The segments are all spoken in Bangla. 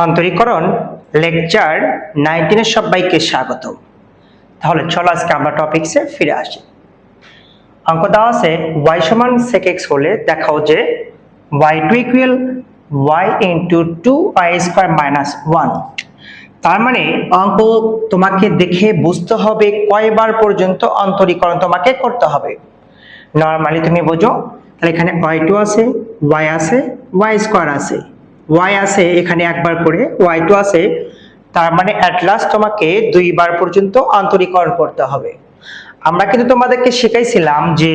অন্তরীকরণ লেকচার 19 এর সবাইকে স্বাগত। তাহলে চলো আজকে আমরা টপিকসে ফিরে আসি। অঙ্ক দেওয়া আছে y সমান sec x হলে দেখাও যে y2 equal y into 2y square minus 1। তার মানে অঙ্ক তোমাকে দেখে বুঝতে হবে কয়বার পর্যন্ত অন্তরীকরণ তোমাকে করতে হবে। নরমালি তুমি বোঝো, তাহলে এখানে y2 আছে, y আছে, y স্কয়ার আছে, y আছে এখানে একবার করে, y2 আছে, তার মানে এট লাস্ট তোমাকে দুইবার পর্যন্ত অন্তরীকরণ করতে হবে। আমরা কিন্তু তোমাদেরকে শিখাইছিলাম যে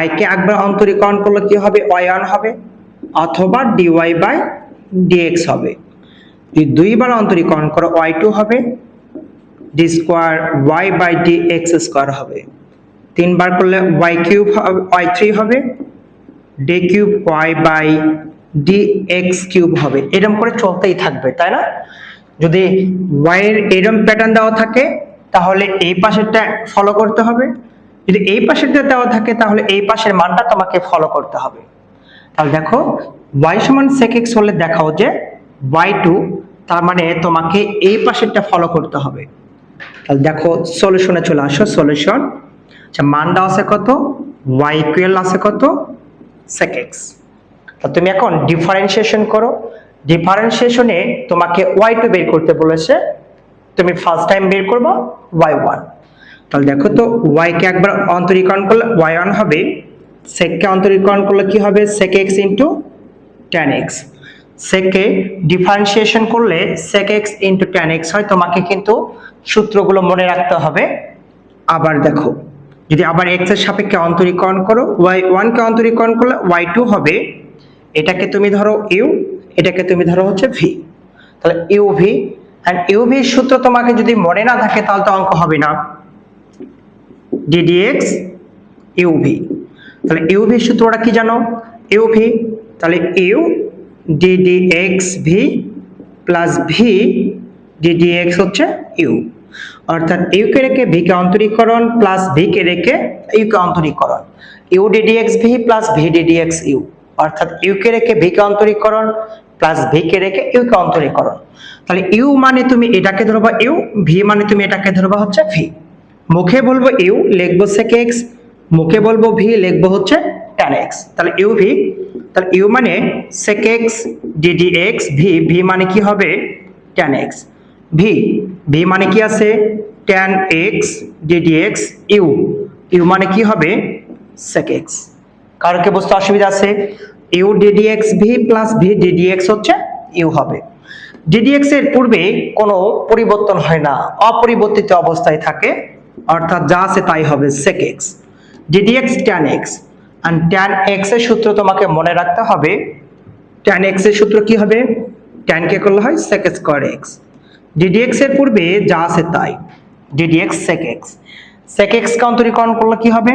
y কে একবার অন্তরীকরণ করলে কি হবে, y1 হবে অথবা dy বাই dx হবে। যদি দুইবার অন্তরীকরণ করো y2 হবে, d square y by dx square হবে। তিনবার করলে y কিউব y3 হবে, d cube y by dx cube হবে। এরকম করে চলতেই থাকবে, তাই না? যদি y এর এরকম প্যাটার্ন দেওয়া থাকে তাহলে এই পাশেরটা ফলো করতে হবে, যদি এই পাশেরটা দেওয়া থাকে তাহলে এই পাশের মানটা তোমাকে ফলো করতে হবে। তাহলে দেখো y সমান sec x হলে দেখাও যে y2, তার মানে তোমাকে এই পাশেরটা ফলো করতে হবে। তাহলে দেখো সলিউশনে চলে আসো। সলিউশন, আচ্ছা মান দেওয়া আছে কত, y ইকুয়াল আছে কত, sec x। তো তুমি এখন ডিফারেন্সিয়েশন করো। ডিফারেন্সিয়েশনে তোমাকে y2 বের করতে বলেছে, তুমি ফার্স্ট টাইম বের করবে y1। তাহলে দেখো তো y কে একবার অন্তরীকরণ করলে y1 হবে, sec কে অন্তরীকরণ করলে কি হবে, sec x into tan x। sec কে ডিফারেন্সিয়েশন করলে sec x into tan x হয়। তোমাকে কিন্তু সূত্রগুলো মনে রাখতে হবে। আবার দেখো যদি আবার x এর সাপেক্ষে অন্তরীকরণ করো, y1 কে অন্তরীকরণ করলে y2 হবে, এটাকে তুমি ধরো u, এটাকে তুমি ধরো হচ্ছে v। তাহলে uv, এন্ড uv এর সূত্র তোমাকে যদি মনে না থাকে তাহলে তো অঙ্ক হবে না। ddx uv, তাহলে uv এর সূত্রটা কি জানো, uv, তাহলে u ddx v plus v ddx হচ্ছে u, অর্থাৎ u কে রেখে v কে অন্তরীকরণ প্লাস v কে রেখে u কে অন্তরীকরণ, u ddx v plus v ddx u, অর্থাৎ u কে রেখে v কে অন্তরীকরণ প্লাস v কে রেখে u কে অন্তরীকরণ। তাহলে u মানে তুমি এটাকে ধরবা u, v মানে তুমি এটাকে ধরবা হচ্ছে v। মুখে বলবো u, লিখবো sec x, মুখে বলবো v, লিখবো হচ্ছে tan x। তাহলে uv, তাহলে u মানে sec x ddx v, v মানে কি হবে tan x, v, v মানে কি আছে tan x ddx u, u মানে কি হবে sec x। কারণ কি বুঝতে অসুবিধা আছে, u ddx v plus v ddx হচ্ছে u হবে। ddx এর পূর্বে কোনো পরিবর্তন হয় না, অপরিবর্তিত অবস্থায় থাকে, অর্থাৎ যা আছে তাই হবে sec x ddx tan x। and tan x এর সূত্র তোমাকে মনে রাখতে হবে। tan x এর সূত্র কি হবে, tan কে করলে হয় sec স্কয়ার x, ddx এর পূর্বে যা আছে তাই, ddx sec x। sec x কে অন্তরীকরণ করলে কি হবে,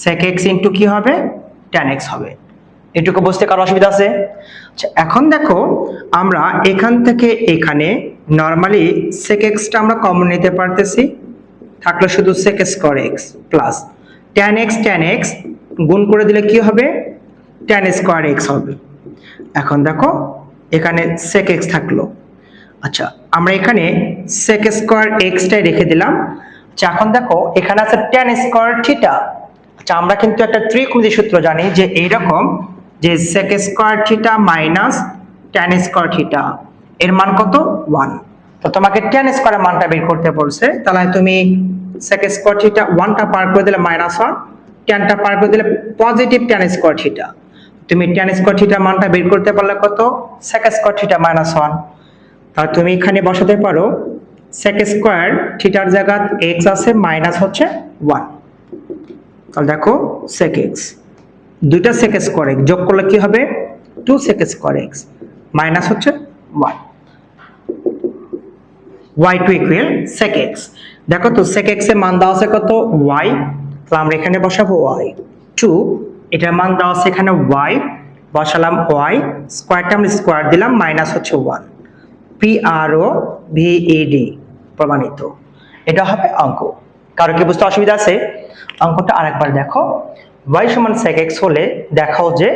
sec x ইনটু কি হবে tan x হবে। এটুকু বুঝতে কারো অসুবিধা আছে? আচ্ছা এখন দেখো আমরা এখান থেকে এখানে নরমালি sec x টা আমরা কমন নিতে পারতেছি, থাকলে শুধু sec square x plus tan x গুণ করে দিলে কি হবে, tan স্কয়ার x হবে। এখন দেখো এখানে sec x থাকলো, আচ্ছা আমরা এখানে sec স্কয়ার x টাই রেখে দিলাম। আচ্ছা এখন দেখো এখানে আছে tan স্কয়ার থিটা। আচ্ছা আমরা কিন্তু একটা ত্রিকোণমিতির সূত্র জানি যে এইরকম, যে sec square theta minus tan square theta এর মান কত 1। তো তোমাকে tan স্কয়ারের মানটা বের করতে বলছে, তাহলে তুমি sec স্কয়ার থিটা 1 টা পার করে দিলে -1, tan টা পার করে দিলে পজিটিভ tan স্কয়ার থিটা। তুমি tan স্কয়ার থিটার মানটা বের করতে পারলে কত, sec স্কয়ার থিটা -1। তাহলে তুমি এখানে বসাতে পারো sec স্কয়ার থিটার জায়গায় x আছে, মাইনাস হচ্ছে 1। তাহলে দেখো sec x, দুইটা sec স্কয়ার x যোগ করলে কি হবে 2 sec স্কয়ার x মাইনাস হচ্ছে 1, y2 ইকুয়াল sec x। দেখো তো sec x এর মান দেওয়া আছে কত y, তাহলে আমরা এখানে বসাবো y2, এটার মান দেওয়া আছে এখানে y, বসালাম y, স্কয়ার টার্ম স্কয়ার দিলাম, মাইনাস হচ্ছে 1, PRO VED প্রমাণিত। এটা হবে অঙ্ক। কারো কি বুঝতে অসুবিধা আছে? অঙ্কটা আরেকবার দেখো, y সমান sec x হলে দেখাও যে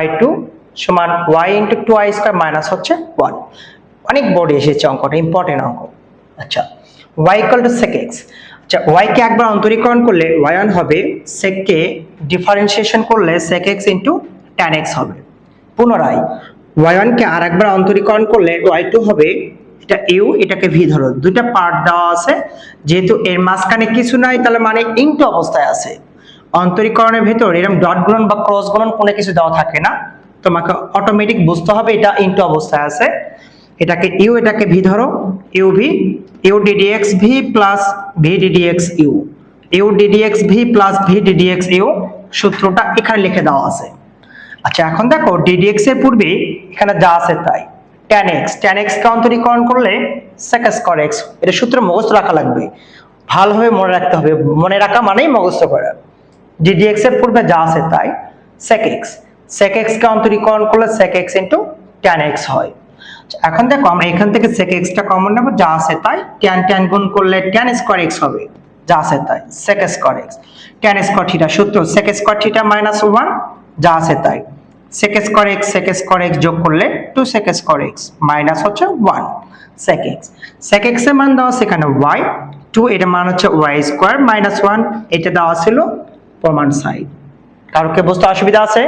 y2 সমান y into 2y square minus হচ্ছে 1। অনেক বড় এসেছে অঙ্কটা, ইম্পর্টেন্ট অঙ্ক। আচ্ছা, y equal to sec x। আচ্ছা, y কে একবার অন্তরীকরণ করলে y1 হবে, sec কে ডিফারেন্সিয়েশন করলে sec x into tan x হবে। পুনরায় y1 কে আর একবার অন্তরীকরণ করলে y2 হবে, এটা u এটাকে v ধরো, দুটো পার্ট দেওয়া আছে, যেহেতু এর মাঝখানে কিছু নাই তাহলে মানে ইনটু অবস্থায় আছে। অন্তরীকরণের ভেতর এরকম ডট গুণন বা ক্রস গুণন কোনো কিছু দেওয়া থাকে না, তোমাকে অটোমেটিক বুঝতে হবে এটা ইনটু অবস্থায় আছে। এটাকে u এটাকে v ধরো, u v u ddx v plus v ddx u, u ddx v plus v ddx u, সূত্রটা এখানে লিখে দেওয়া আছে। আচ্ছা, এখন দেখো ddx এর পূর্বে এখানে যা আছে তাই, tan x কে অন্তরীকরণ করলে sec square x, এটা সূত্র মুখস্থ রাখা লাগবে, ভালোভাবে মনে রাখতে হবে, মনে রাখা মানেই মুখস্থ করা। ddx এর পূর্বে যা আছে তাই, sec x কে অন্তরীকরণ করলে sec x into tan x হয়। এখন দেখো আমরা এখান থেকে sec x টা কমন নেব, যা আছে তাই, tan গুণ করলে tan স্কয়ার x হবে, যা আছে তাই, sec square x, tan square theta সূত্র sec স্কয়ার থিটা মাইনাস 1, যা আছে তাই, sec স্কয়ার x যোগ করলে 2 sec স্কয়ার x মাইনাস হচ্ছে 1 sec x এর মান দেওয়া সেখানে y, 2 এর মান হচ্ছে y স্কয়ার মাইনাস 1, এটা দেওয়া ছিল প্রমাণ সাইড। কারো কি বুঝতে অসুবিধা আছে?